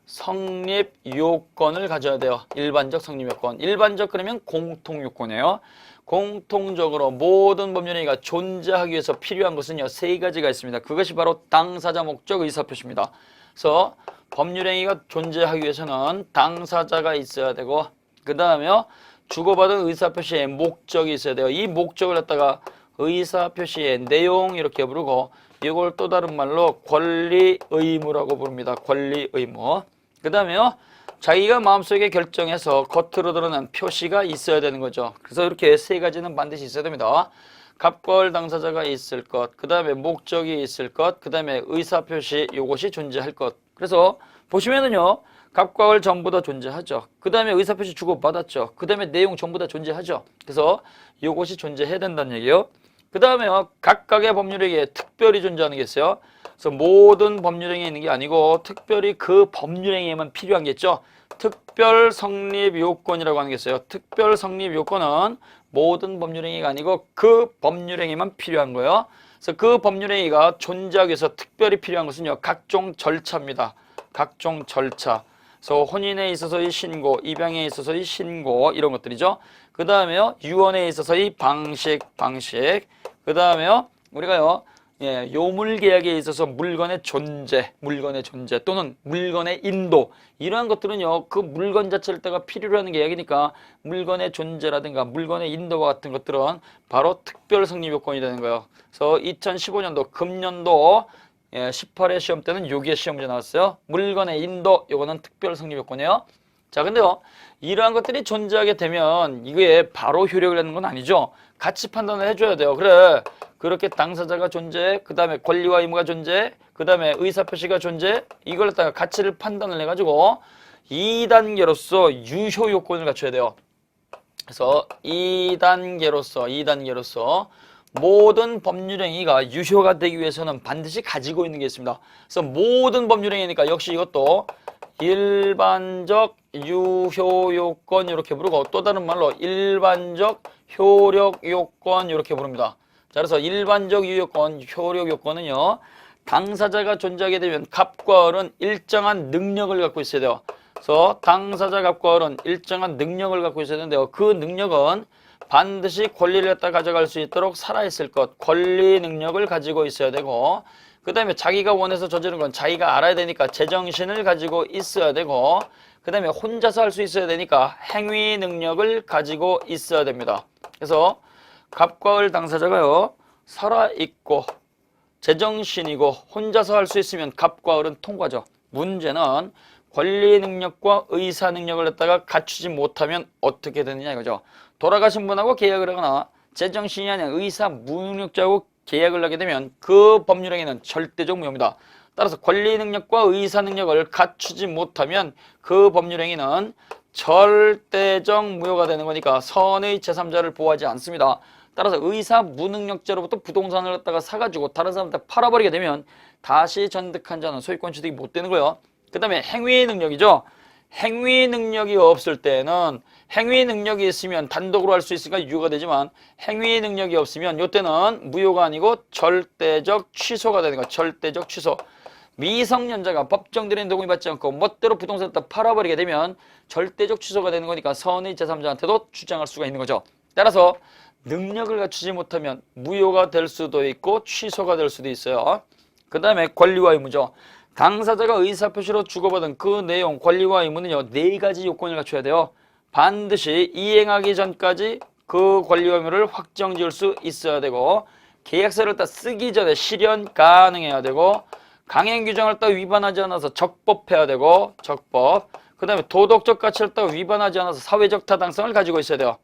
성립 요건을 가져야 돼요. 일반적 성립 요건. 일반적 그러면 공통 요건이에요. 공통적으로 모든 법률행위가 존재하기 위해서 필요한 것은요, 세 가지가 있습니다. 그것이 바로 당사자 목적 의사표시입니다. 그래서 법률행위가 존재하기 위해서는 당사자가 있어야 되고, 그 다음에요, 주고받은 의사표시의 목적이 있어야 돼요. 이 목적을 갖다가 의사표시의 내용 이렇게 부르고, 이걸 또 다른 말로 권리 의무라고 부릅니다. 권리 의무. 그 다음에요, 자기가 마음속에 결정해서 겉으로 드러난 표시가 있어야 되는 거죠. 그래서 이렇게 세 가지는 반드시 있어야 됩니다. 갑과을 당사자가 있을 것, 그 다음에 목적이 있을 것, 그 다음에 의사표시 요것이 존재할 것. 그래서 보시면은요, 갑과을 전부 다 존재하죠. 그 다음에 의사표시 주고받았죠. 그 다음에 내용 전부 다 존재하죠. 그래서 요것이 존재해야 된다는 얘기예요. 그 다음에요, 각각의 법률행위에 특별히 존재하는 게 있어요. 그래서 모든 법률행위에 있는 게 아니고 특별히 그 법률행위에만 필요한 게 있죠. 특별 성립 요건이라고 하는 게 있어요. 특별 성립 요건은 모든 법률행위가 아니고 그 법률행위만 필요한 거예요. 그래서 그 법률행위가 존재하기 위해서 특별히 필요한 것은요, 각종 절차입니다. 각종 절차. 그래서 혼인에 있어서의 신고, 입양에 있어서의 신고, 이런 것들이죠. 그 다음에요, 유언에 있어서의 방식. 그 다음에요, 우리가요, 요물 계약에 있어서 물건의 존재 또는 물건의 인도, 이러한 것들은요, 그 물건 자체를 때가 필요로 하는 계약이니까 물건의 존재라든가 물건의 인도와 같은 것들은 바로 특별 성립 요건이 되는 거예요. 그래서 2015년도 금년도 18회 시험 때는 요게 시험 문제 나왔어요. 물건의 인도, 요거는 특별 성립 요건이에요. 자, 근데요, 이러한 것들이 존재하게 되면 이게 바로 효력을 내는 건 아니죠. 같이 판단을 해줘야 돼요. 그래, 그렇게 당사자가 존재해, 그 다음에 권리와 의무가 존재해, 그 다음에 의사표시가 존재해, 이걸 갖다가 가치를 판단을 해가지고 2단계로서 유효 요건을 갖춰야 돼요. 그래서 2단계로서 모든 법률행위가 유효가 되기 위해서는 반드시 가지고 있는 게 있습니다. 그래서 모든 법률행위니까 역시 이것도 일반적 유효 요건 이렇게 부르고, 또 다른 말로 일반적 효력 요건 이렇게 부릅니다. 자, 그래서 일반적 유효권, 효력 요건은요, 당사자가 존재하게 되면 갑과 을은 일정한 능력을 갖고 있어야 돼요. 그래서 당사자 갑과 을은 일정한 능력을 갖고 있어야 되는데요, 그 능력은 반드시 권리를 갖다 가져갈 수 있도록 살아있을 것, 권리 능력을 가지고 있어야 되고, 그 다음에 자기가 원해서 저지른 건 자기가 알아야 되니까 제정신을 가지고 있어야 되고, 그 다음에 혼자서 할 수 있어야 되니까 행위 능력을 가지고 있어야 됩니다. 그래서 갑과 을 당사자가요, 살아있고 제정신이고 혼자서 할 수 있으면 갑과 을은 통과죠. 문제는 권리 능력과 의사 능력을 갖다가 갖추지 못하면 어떻게 되느냐 이거죠. 돌아가신 분하고 계약을 하거나 제정신이 아닌 의사 무능력자하고 계약을 하게 되면 그 법률행위는 절대적 무효입니다. 따라서 권리 능력과 의사 능력을 갖추지 못하면 그 법률행위는 절대적 무효가 되는 거니까 선의 제3자를 보호하지 않습니다. 따라서 의사 무능력자로부터 부동산을 갖다가 사가지고 다른 사람한테 팔아버리게 되면 다시 전득한 자는 소유권 취득이 못 되는 거예요. 그 다음에 행위 능력이죠. 행위 능력이 없을 때는, 행위 능력이 있으면 단독으로 할 수 있으니까 유효가 되지만 행위 능력이 없으면 이때는 무효가 아니고 절대적 취소가 되는 거예요. 절대적 취소. 미성년자가 법정 들인 도움을 받지 않고 멋대로 부동산을 다 팔아버리게 되면 절대적 취소가 되는 거니까 선의 제3자한테도 주장할 수가 있는 거죠. 따라서 능력을 갖추지 못하면 무효가 될 수도 있고 취소가 될 수도 있어요. 그 다음에 권리와 의무죠. 당사자가 의사표시로 주고받은 그 내용, 권리와 의무는요, 4가지 요건을 갖춰야 돼요. 반드시 이행하기 전까지 그 권리와 의무를 확정 지을 수 있어야 되고, 계약서를 다 쓰기 전에 실현 가능해야 되고, 강행 규정을 딱 위반하지 않아서 적법해야 되고, 적법. 그 다음에 도덕적 가치를 딱 위반하지 않아서 사회적 타당성을 가지고 있어야 돼요.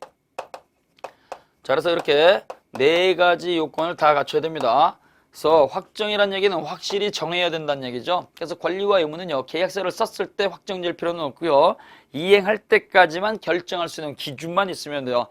자, 그래서 이렇게 4가지 요건을 다 갖춰야 됩니다. 그래서 확정이란 얘기는 확실히 정해야 된다는 얘기죠. 그래서 권리와 의무는요, 계약서를 썼을 때 확정될 필요는 없고요, 이행할 때까지만 결정할 수 있는 기준만 있으면 돼요.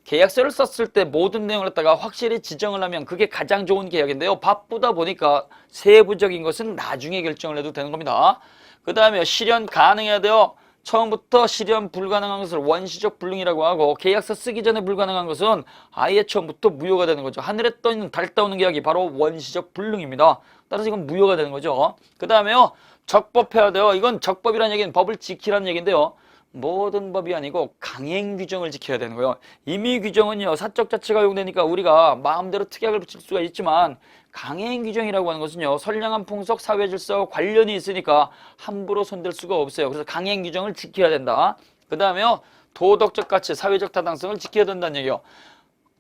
계약서를 썼을 때 모든 내용을 갖다가 확실히 지정을 하면 그게 가장 좋은 계약인데요, 바쁘다 보니까 세부적인 것은 나중에 결정을 해도 되는 겁니다. 그 다음에 실현 가능해야 돼요. 처음부터 실현 불가능한 것을 원시적 불능이라고 하고, 계약서 쓰기 전에 불가능한 것은 아예 처음부터 무효가 되는 거죠. 하늘에 떠있는 달 따오는 계약이 바로 원시적 불능입니다. 따라서 이건 무효가 되는 거죠. 그 다음에요, 적법해야 돼요. 이건 적법이라는 얘기는 법을 지키라는 얘기인데요, 모든 법이 아니고 강행 규정을 지켜야 되는 거예요. 임의 규정은요, 사적 자체가 용되니까 우리가 마음대로 특약을 붙일 수가 있지만, 강행 규정이라고 하는 것은요, 선량한 풍속, 사회 질서와 관련이 있으니까 함부로 손댈 수가 없어요. 그래서 강행 규정을 지켜야 된다. 그 다음에요, 도덕적 가치, 사회적 타당성을 지켜야 된다는 얘기예요.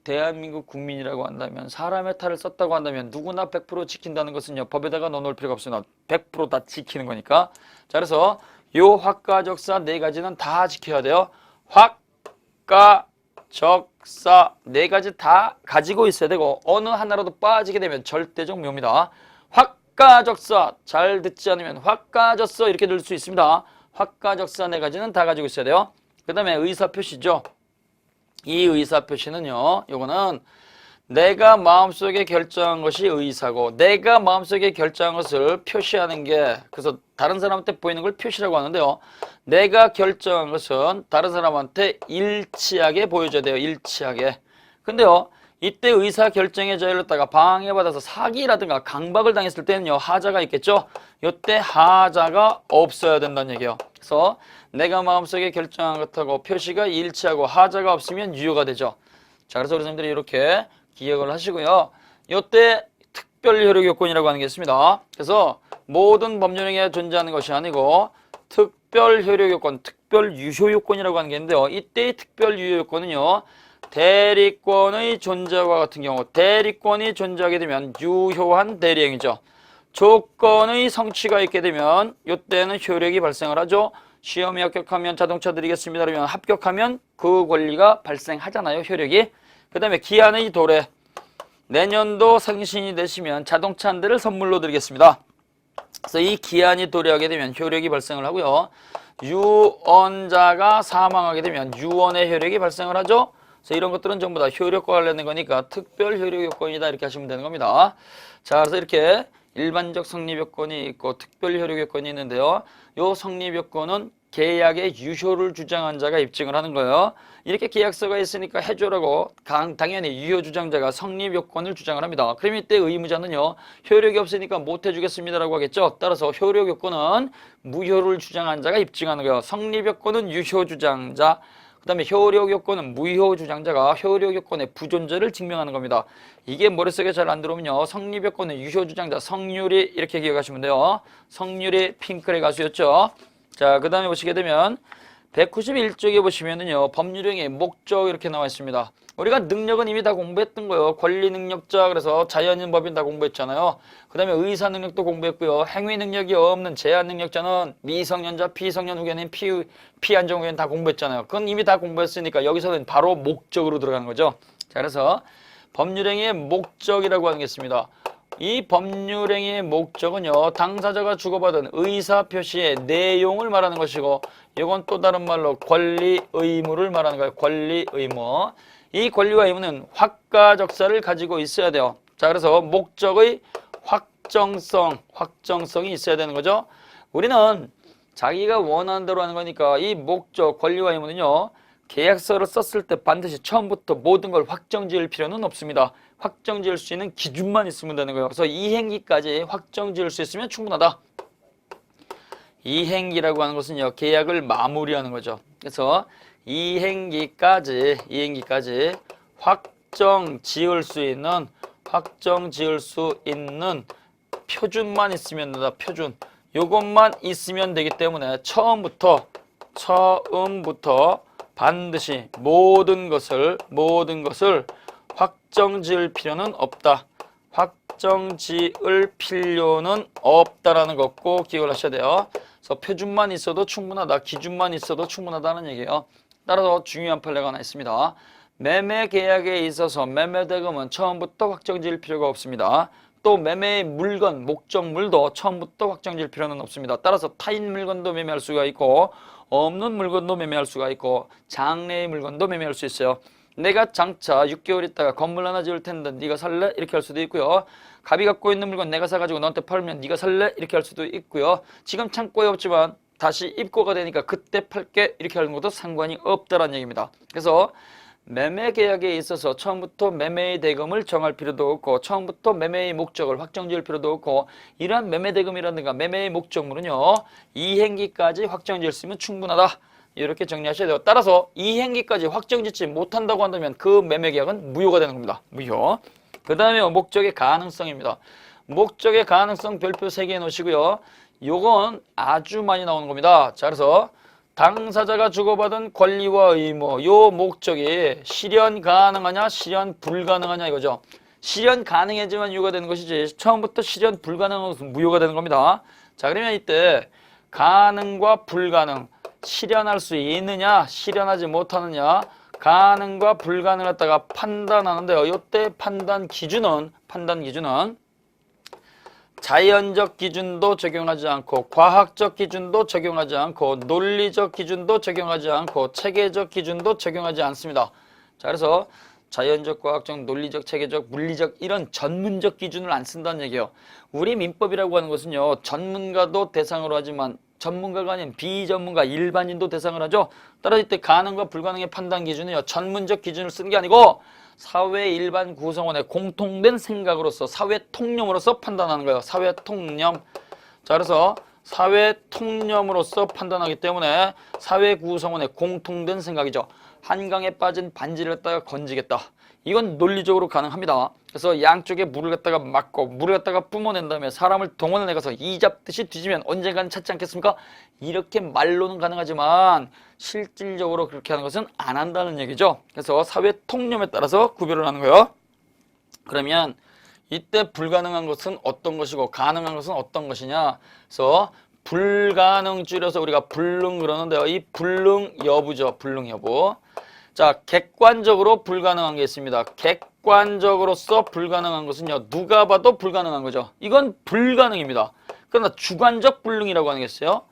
대한민국 국민이라고 한다면, 사람의 탈을 썼다고 한다면 누구나 100% 지킨다는 것은요, 법에다가 넣어놓을 필요가 없으나 100% 다 지키는 거니까. 자, 그래서 요 확가적사 4가지는 다 지켜야 돼요. 확가적사 4가지 다 가지고 있어야 되고, 어느 하나라도 빠지게 되면 절대적 무효입니다. 확가적사, 잘 듣지 않으면 확가졌어 이렇게 들을 수 있습니다. 확가적사 4가지는 다 가지고 있어야 돼요. 그 다음에 의사표시죠. 이 의사표시는요, 요거는 내가 마음속에 결정한 것이 의사고 내가 마음속에 결정한 것을 표시하는 게 그래서 다른 사람한테 보이는 걸 표시라고 하는데요. 내가 결정한 것은 다른 사람한테 일치하게 보여줘야 돼요. 일치하게. 근데요. 이때 의사결정의 자유를 갖다가 방해받아서 사기라든가 강박을 당했을 때는요. 하자가 있겠죠. 이때 하자가 없어야 된다는 얘기예요. 그래서 내가 마음속에 결정한 것하고 표시가 일치하고 하자가 없으면 유효가 되죠. 자, 그래서 우리 선생님들이 이렇게 기억을 하시고요. 이때 특별 효력 요건이라고 하는 게 있습니다. 그래서 모든 법률행위에 존재하는 것이 아니고 특별 효력 요건, 특별 유효 요건이라고 하는 게 있는데요. 이때의 특별 유효 요건은요. 대리권의 존재와 같은 경우 대리권이 존재하게 되면 유효한 대리행위죠. 조건의 성취가 있게 되면 이때는 효력이 발생을 하죠. 시험에 합격하면 자동차 드리겠습니다. 그러면 합격하면 그 권리가 발생하잖아요. 효력이. 그 다음에 기한의 도래. 내년도 생신이 되시면 자동차 한 대를 선물로 드리겠습니다. 그래서 이 기한이 도래하게 되면 효력이 발생을 하고요. 유언자가 사망하게 되면 유언의 효력이 발생을 하죠. 그래서 이런 것들은 전부 다 효력과 관련된 거니까 특별 효력 요건이다 이렇게 하시면 되는 겁니다. 자, 그래서 이렇게 일반적 성립 요건이 있고 특별 효력 요건이 있는데요. 요 성립 요건은 계약의 유효를 주장한 자가 입증을 하는 거예요. 이렇게 계약서가 있으니까 해줘라고 당연히 유효 주장자가 성립 요건을 주장을 합니다. 그럼 이때 의무자는요. 효력이 없으니까 못 해주겠습니다라고 하겠죠. 따라서 효력 요건은 무효를 주장한 자가 입증하는 거예요. 성립 요건은 유효 주장자. 그 다음에 효력 요건은 무효 주장자가 효력 요건의 부존재를 증명하는 겁니다. 이게 머릿속에 잘 안 들어오면요. 성립 요건은 유효 주장자 성률이 이렇게 기억하시면 돼요. 성률이 핑클의 가수였죠. 자, 그 다음에 보시게 되면 191쪽에 보시면은요. 법률행위의 목적 이렇게 나와 있습니다. 우리가 능력은 이미 다 공부했던 거예요. 권리 능력자 그래서 자연인 법인 다 공부했잖아요. 그 다음에 의사 능력도 공부했고요. 행위 능력이 없는 제한 능력자는 미성년자, 피성년 후견인, 피안정 후견인 다 공부했잖아요. 그건 이미 다 공부했으니까 여기서는 바로 목적으로 들어가는 거죠. 자, 그래서 법률행위의 목적이라고 하는 게 있습니다. 이 법률행위의 목적은요. 당사자가 주고받은 의사표시의 내용을 말하는 것이고 이건 또 다른 말로 권리 의무를 말하는 거예요. 권리 의무. 이 권리와 의무는 확가적사를 가지고 있어야 돼요. 자, 그래서 목적의 확정성이 있어야 되는 거죠. 우리는 자기가 원하는 대로 하는 거니까 이 목적, 권리와 의무는요. 계약서를 썼을 때 반드시 처음부터 모든 걸 확정지을 필요는 없습니다. 확정지을 수 있는 기준만 있으면 되는 거예요. 그래서 이행기까지 확정지을 수 있으면 충분하다. 이행기라고 하는 것은요. 계약을 마무리하는 거죠. 그래서 이행기까지 확정 지을 수 있는 표준만 있으면 된다. 표준. 요것만 있으면 되기 때문에 처음부터 반드시 모든 것을 확정 지을 필요는 없다. 확정 지을 필요는 없다라는 거 꼭 기억을 하셔야 돼요. 그래서 표준만 있어도 충분하다. 기준만 있어도 충분하다는 얘기예요. 따라서 중요한 판례가 하나 있습니다. 매매 계약에 있어서 매매 대금은 처음부터 확정 지을 필요가 없습니다. 또 매매의 물건, 목적물도 처음부터 확정 지을 필요는 없습니다. 따라서 타인 물건도 매매할 수가 있고 없는 물건도 매매할 수가 있고 장래의 물건도 매매할 수 있어요. 내가 장차 6개월 있다가 건물 하나 지을 텐데 네가 살래? 이렇게 할 수도 있고요. 갑이 갖고 있는 물건 내가 사가지고 너한테 팔면 네가 살래? 이렇게 할 수도 있고요. 지금 창고에 없지만 다시 입고가 되니까 그때 팔게 이렇게 하는 것도 상관이 없다라는 얘기입니다. 그래서 매매 계약에 있어서 처음부터 매매의 대금을 정할 필요도 없고 처음부터 매매의 목적을 확정지을 필요도 없고 이러한 매매 대금이라든가 매매의 목적물은요. 이행기까지 확정지을 수 있으면 충분하다. 이렇게 정리하셔야 돼요. 따라서 이행기까지 확정짓지 못한다고 한다면 그 매매 계약은 무효가 되는 겁니다. 무효. 그 다음에 목적의 가능성입니다. 목적의 가능성 별표 3개 놓으시고요. 요건 아주 많이 나오는 겁니다. 자, 그래서 당사자가 주고받은 권리와 의무, 요 목적이 실현 가능하냐, 실현 불가능하냐 이거죠. 실현 가능해지만 유효가 되는 것이지 처음부터 실현 불가능한 것은 무효가 되는 겁니다. 자, 그러면 이때 가능과 불가능, 실현할 수 있느냐, 실현하지 못하느냐, 가능과 불가능을 갖다가 판단하는데요. 이때 판단 기준은 자연적 기준도 적용하지 않고 과학적 기준도 적용하지 않고 논리적 기준도 적용하지 않고 체계적 기준도 적용하지 않습니다. 자, 그래서 자연적, 과학적, 논리적, 체계적, 물리적 이런 전문적 기준을 안 쓴다는 얘기예요. 우리 민법이라고 하는 것은요. 전문가도 대상으로 하지만 전문가가 아닌 비전문가, 일반인도 대상을 하죠. 따라서 이때 가능과 불가능의 판단 기준은요. 전문적 기준을 쓰는 게 아니고 사회 일반 구성원의 공통된 생각으로서 사회 통념으로서 판단하는 거예요. 사회 통념. 자, 그래서 사회 통념으로서 판단하기 때문에 사회 구성원의 공통된 생각이죠. 한강에 빠진 반지를 갖다가 건지겠다. 이건 논리적으로 가능합니다. 그래서 양쪽에 물을 갖다가 막고 물을 갖다가 뿜어낸 다음에 사람을 동원을 해가서 이 잡듯이 뒤지면 언젠가는 찾지 않겠습니까? 이렇게 말로는 가능하지만 실질적으로 그렇게 하는 것은 안 한다는 얘기죠. 그래서 사회 통념에 따라서 구별을 하는 거예요. 그러면 이때 불가능한 것은 어떤 것이고 가능한 것은 어떤 것이냐. 그래서 불가능 줄여서 우리가 불능 그러는데요. 이 불능 여부죠. 불능 여부. 자, 객관적으로 불가능한 게 있습니다. 객관적으로서 불가능한 것은요. 누가 봐도 불가능한 거죠. 이건 불가능입니다. 그러나 주관적 불능이라고 하는 게 있어요.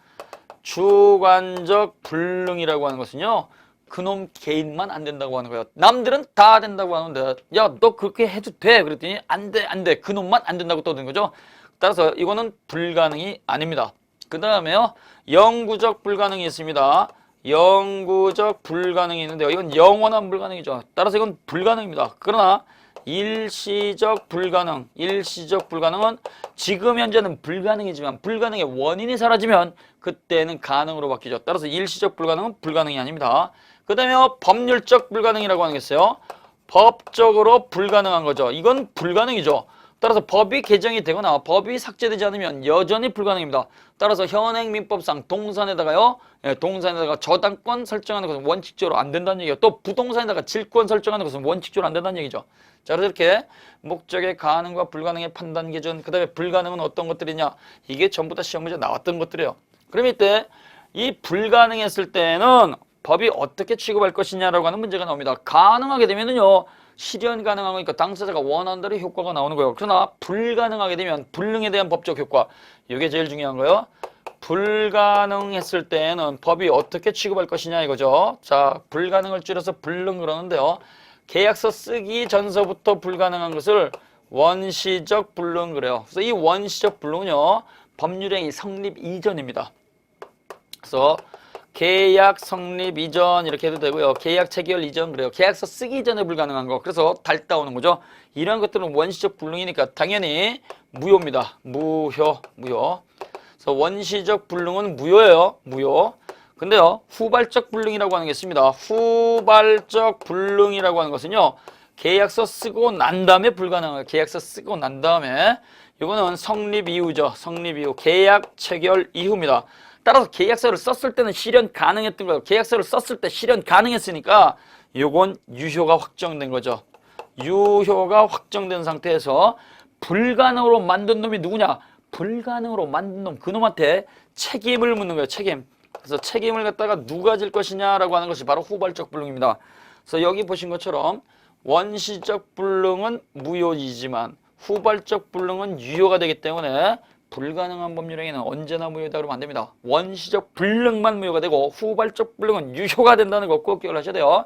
주관적 불능이라고 하는 것은요. 그놈 개인만 안 된다고 하는 거예요. 남들은 다 된다고 하는데 야, 너 그렇게 해도 돼. 그랬더니 안 돼, 안 돼. 그놈만 안 된다고 떠드는 거죠. 따라서 이거는 불가능이 아닙니다. 그 다음에요. 영구적 불가능이 있습니다. 영구적 불가능이 있는데요. 이건 영원한 불가능이죠. 따라서 이건 불가능입니다. 그러나 일시적 불가능, 일시적 불가능은 지금 현재는 불가능이지만 불가능의 원인이 사라지면 그때는 가능으로 바뀌죠. 따라서 일시적 불가능은 불가능이 아닙니다. 그 다음에 법률적 불가능이라고 하는 게 있어요. 법적으로 불가능한 거죠. 이건 불가능이죠. 따라서 법이 개정이 되거나 법이 삭제되지 않으면 여전히 불가능입니다. 따라서 현행민법상 동산에다가요. 동산에다가 저당권 설정하는 것은 원칙적으로 안 된다는 얘기예요. 또 부동산에다가 질권 설정하는 것은 원칙적으로 안 된다는 얘기죠. 자, 그래서 이렇게 목적의 가능과 불가능의 판단 기준, 그 다음에 불가능은 어떤 것들이냐. 이게 전부 다 시험 문제 나왔던 것들이에요. 그럼 이때 이 불가능했을 때는 법이 어떻게 취급할 것이냐라고 하는 문제가 나옵니다. 가능하게 되면은요. 실현 가능한 거니까 당사자가 원하는 대로 효과가 나오는 거예요. 그러나 불가능하게 되면 불능에 대한 법적 효과. 이게 제일 중요한 거예요. 불가능했을 때는 법이 어떻게 취급할 것이냐 이거죠. 자, 불가능을 줄여서 불능 그러는데요. 계약서 쓰기 전서부터 불가능한 것을 원시적 불능 그래요. 그래서 이 원시적 불능은요. 법률행위 성립 이전입니다. 그래서 계약 성립 이전 이렇게 해도 되고요. 계약 체결 이전 그래요. 계약서 쓰기 전에 불가능한 거. 그래서 달 따오는 거죠. 이런 것들은 원시적 불능이니까 당연히 무효입니다. 무효. 그래서 원시적 불능은 무효예요. 무효. 근데요. 후발적 불능이라고 하는 게 있습니다. 후발적 불능이라고 하는 것은요. 계약서 쓰고 난 다음에 불가능해요. 계약서 쓰고 난 다음에 이거는 성립 이후죠. 성립 이후. 계약 체결 이후입니다. 따라서 계약서를 썼을 때는 실현 가능했던 거예요. 계약서를 썼을 때 실현 가능했으니까 요건 유효가 확정된 거죠. 유효가 확정된 상태에서 불가능으로 만든 놈이 누구냐? 불가능으로 만든 놈, 그놈한테 책임을 묻는 거예요. 책임. 그래서 책임을 갖다가 누가 질 것이냐라고 하는 것이 바로 후발적 불능입니다. 그래서 여기 보신 것처럼 원시적 불능은 무효이지만 후발적 불능은 유효가 되기 때문에 불가능한 법률행위는 언제나 무효다 그러면 안 됩니다. 원시적 불능만 무효가 되고 후발적 불능은 유효가 된다는 거 꼭 기억을 하셔야 돼요.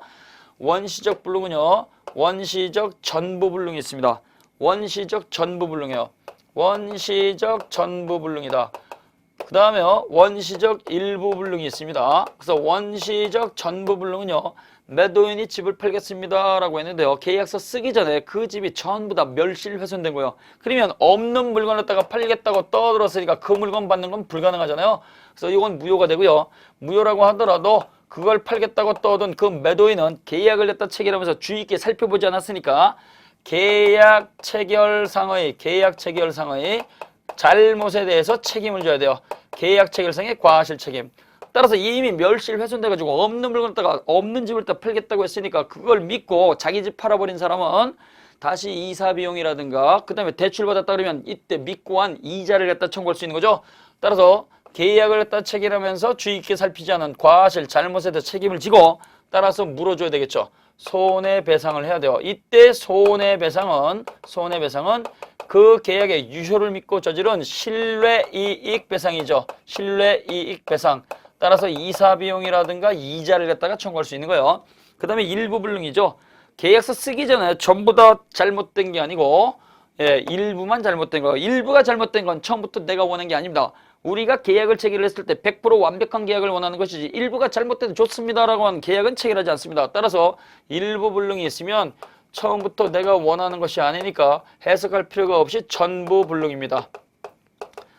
원시적 불능은요. 원시적 전부 불능이 있습니다. 원시적 전부 불능이에요. 원시적 전부 불능이다. 그 다음에요. 원시적 일부 불능이 있습니다. 그래서 원시적 전부 불능은요. 매도인이 집을 팔겠습니다 라고 했는데요. 계약서 쓰기 전에 그 집이 전부 다 멸실훼손된 거예요. 그러면 없는 물건을 갖다가 팔겠다고 떠들었으니까 그 물건 받는 건 불가능하잖아요. 그래서 이건 무효가 되고요. 무효라고 하더라도 그걸 팔겠다고 떠든 그 매도인은 계약을 갖다 체결하면서 주의 있게 살펴보지 않았으니까 계약 체결상의 잘못에 대해서 책임을 져야 돼요. 계약 체결상의 과실 책임. 따라서 이미 멸실 훼손돼가지고 없는 물건을 갖다가 없는 집을 갖다 팔겠다고 했으니까 그걸 믿고 자기 집 팔아버린 사람은 다시 이사 비용이라든가 그 다음에 대출 받았다 그러면 이때 믿고 한 이자를 갖다 청구할 수 있는 거죠. 따라서 계약을 갖다 체결하면서 주의 있게 살피지 않은 과실 잘못에 대해 책임을 지고 따라서 물어줘야 되겠죠. 손해배상을 해야 돼요. 이때 손해배상은 그 계약의 유효를 믿고 저지른 신뢰이익배상이죠. 신뢰이익배상. 따라서 이사 비용이라든가 이자를 갖다가 청구할 수 있는 거예요. 그 다음에 일부 불능이죠. 계약서 쓰기 전에 전부 다 잘못된 게 아니고 일부만 잘못된 거예요. 일부가 잘못된 건 처음부터 내가 원한 게 아닙니다. 우리가 계약을 체결을 했을 때 100% 완벽한 계약을 원하는 것이지 일부가 잘못돼도 좋습니다라고 하는 계약은 체결하지 않습니다. 따라서 일부 불능이 있으면 처음부터 내가 원하는 것이 아니니까 해석할 필요가 없이 전부 불능입니다.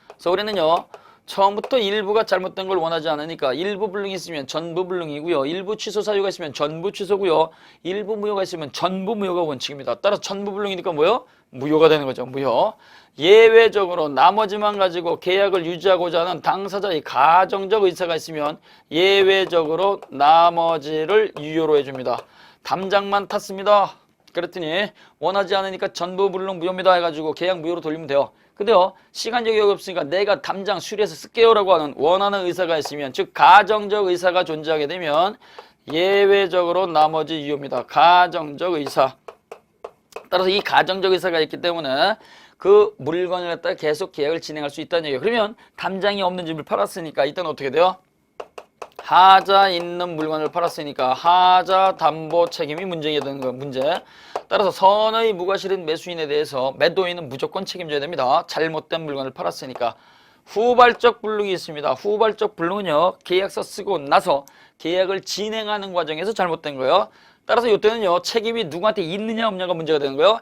그래서 우리는요. 처음부터 일부가 잘못된 걸 원하지 않으니까 일부 불능이 있으면 전부 불능이고요. 일부 취소 사유가 있으면 전부 취소고요. 일부 무효가 있으면 전부 무효가 원칙입니다. 따라서 전부 불능이니까 뭐요? 무효가 되는 거죠. 무효. 예외적으로 나머지만 가지고 계약을 유지하고자 하는 당사자의 가정적 의사가 있으면 예외적으로 나머지를 유효로 해줍니다. 담장만 탔습니다. 그랬더니 원하지 않으니까 전부 불능 무효입니다 해가지고 계약 무효로 돌리면 돼요. 근데요 시간 여력이 없으니까 내가 담장 수리해서 쓸게요 라고 하는 원하는 의사가 있으면 즉 가정적 의사가 존재하게 되면 예외적으로 나머지 유효입니다. 가정적 의사. 따라서 이 가정적 의사가 있기 때문에 그 물건을 갖다가 계속 계약을 진행할 수 있다는 얘기예요. 그러면 담장이 없는 집을 팔았으니까 일단 어떻게 돼요? 하자 있는 물건을 팔았으니까 하자 담보 책임이 문제가 되는 거예요. 문제. 따라서 선의 무과실인 매수인에 대해서 매도인은 무조건 책임져야 됩니다. 잘못된 물건을 팔았으니까. 후발적 불능이 있습니다. 후발적 불능은요. 계약서 쓰고 나서 계약을 진행하는 과정에서 잘못된 거예요. 따라서 이때는요. 책임이 누구한테 있느냐 없냐가 문제가 되는 거예요.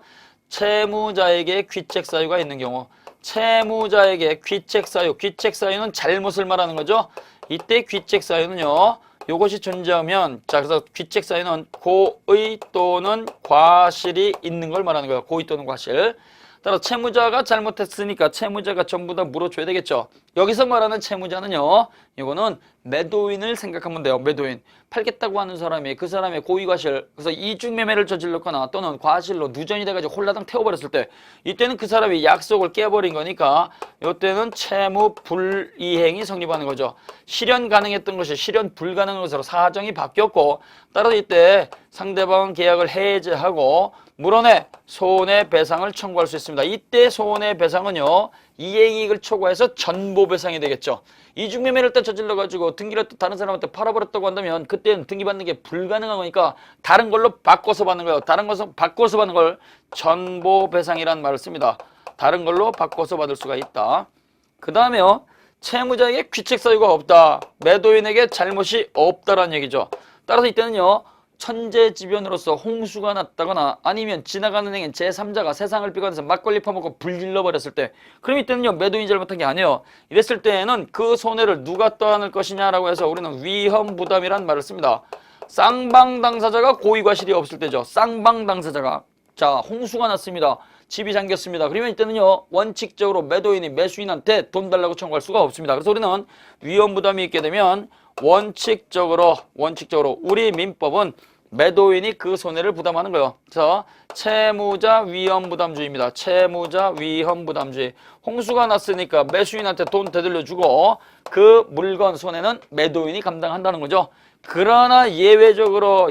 채무자에게 귀책 사유가 있는 경우. 채무자에게 귀책 사유. 귀책 사유는 잘못을 말하는 거죠. 이때 귀책 사유는요. 요것이 존재하면 자 그래서 귀책 사유는 고의 또는 과실이 있는 걸 말하는 거예요. 고의 또는 과실. 따라서 채무자가 잘못했으니까 채무자가 전부 다 물어줘야 되겠죠. 여기서 말하는 채무자는요. 이거는 매도인을 생각하면 돼요. 매도인. 팔겠다고 하는 사람이 그 사람의 고의 과실 그래서 이중매매를 저질렀거나 또는 과실로 누전이 돼가지고 홀라당 태워버렸을 때 이때는 그 사람이 약속을 깨버린 거니까 이때는 채무 불이행이 성립하는 거죠. 실현 가능했던 것이 실현 불가능한 것으로 사정이 바뀌었고 따라서 이때 상대방은 계약을 해제하고 물원의 손해배상을 청구할 수 있습니다. 이때 손해배상은요. 이행이익을 초과해서 전보배상이 되겠죠. 이중매매를 또 저질러가지고 등기를 또 다른 사람한테 팔아버렸다고 한다면 그때는 등기받는 게 불가능한 거니까 다른 걸로 바꿔서 받는 거예요. 다른 것을 바꿔서 받는 걸 전보배상이라는 말을 씁니다. 다른 걸로 바꿔서 받을 수가 있다. 그 다음에요. 채무자에게 귀책 사유가 없다. 매도인에게 잘못이 없다라는 얘기죠. 따라서 이때는요. 천재지변으로서 홍수가 났다거나 아니면 지나가는 행인 제3자가 세상을 비관해서 막걸리 퍼먹고 불질러 버렸을 때 그럼 이때는요 매도인이 잘못한 게 아니에요. 이랬을 때에는 그 손해를 누가 떠안을 것이냐라고 해서 우리는 위험부담이란 말을 씁니다. 쌍방 당사자가 고의 과실이 없을 때죠. 쌍방 당사자가 자 홍수가 났습니다. 집이 잠겼습니다. 그러면 이때는요 원칙적으로 매도인이 매수인한테 돈 달라고 청구할 수가 없습니다. 그래서 우리는 위험부담이 있게 되면 원칙적으로 우리 민법은 매도인이 그 손해를 부담하는 거예요. 그래서 채무자 위험부담주의입니다. 채무자 위험부담주의. 홍수가 났으니까 매수인한테 돈 되돌려주고 그 물건 손해는 매도인이 감당한다는 거죠. 그러나 예외적으로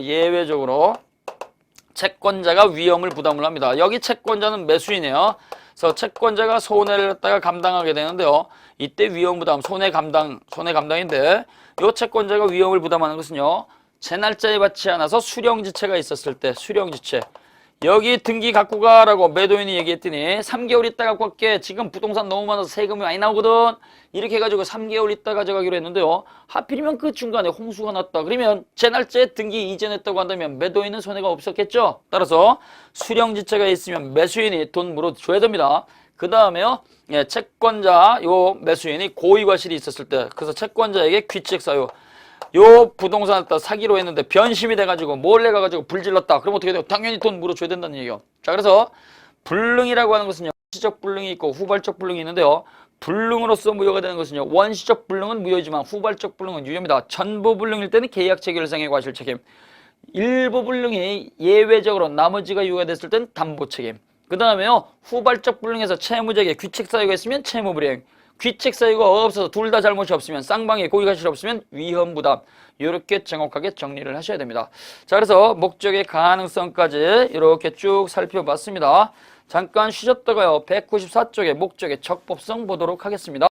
채권자가 위험을 부담을 합니다. 여기 채권자는 매수인이에요. 그래서 채권자가 손해를 갖다가 감당하게 되는데요. 이때 위험부담, 손해감당인데 이 채권자가 위험을 부담하는 것은요. 제 날짜에 받지 않아서 수령지체가 있었을 때 수령지체. 여기 등기 갖고 가라고 매도인이 얘기했더니 3개월 있다 갖고 갈게. 지금 부동산 너무 많아서 세금이 많이 나오거든. 이렇게 해가지고 3개월 있다 가져가기로 했는데요. 하필이면 그 중간에 홍수가 났다. 그러면 제 날짜에 등기 이전했다고 한다면 매도인은 손해가 없었겠죠. 따라서 수령지체가 있으면 매수인이 돈 물어줘야 됩니다. 그 다음에요. 채권자 요 매수인이 고의과실이 있었을 때 그래서 채권자에게 귀책사유 요 부동산을 갖다 사기로 했는데 변심이 돼가지고 몰래 가가지고 불질렀다. 그럼 어떻게 돼요? 당연히 돈 물어줘야 된다는 얘기예요. 자 그래서 불능이라고 하는 것은요. 원시적 불능이 있고 후발적 불능이 있는데요. 불능으로서 무효가 되는 것은요. 원시적 불능은 무효이지만 후발적 불능은 유효입니다. 전부 불능일 때는 계약 체결상의 과실 책임. 일부 불능이 예외적으로 나머지가 유효가 됐을 땐 담보 책임. 그 다음에요. 후발적 불능에서 채무자에게 귀책 사유가 있으면 채무 불이행. 귀책 사유가 없어서 둘 다 잘못이 없으면 쌍방에 고의과실이 없으면 위험부담. 이렇게 정확하게 정리를 하셔야 됩니다. 자 그래서 목적의 가능성까지 이렇게 쭉 살펴봤습니다. 잠깐 쉬셨다가요. 194쪽의 목적의 적법성 보도록 하겠습니다.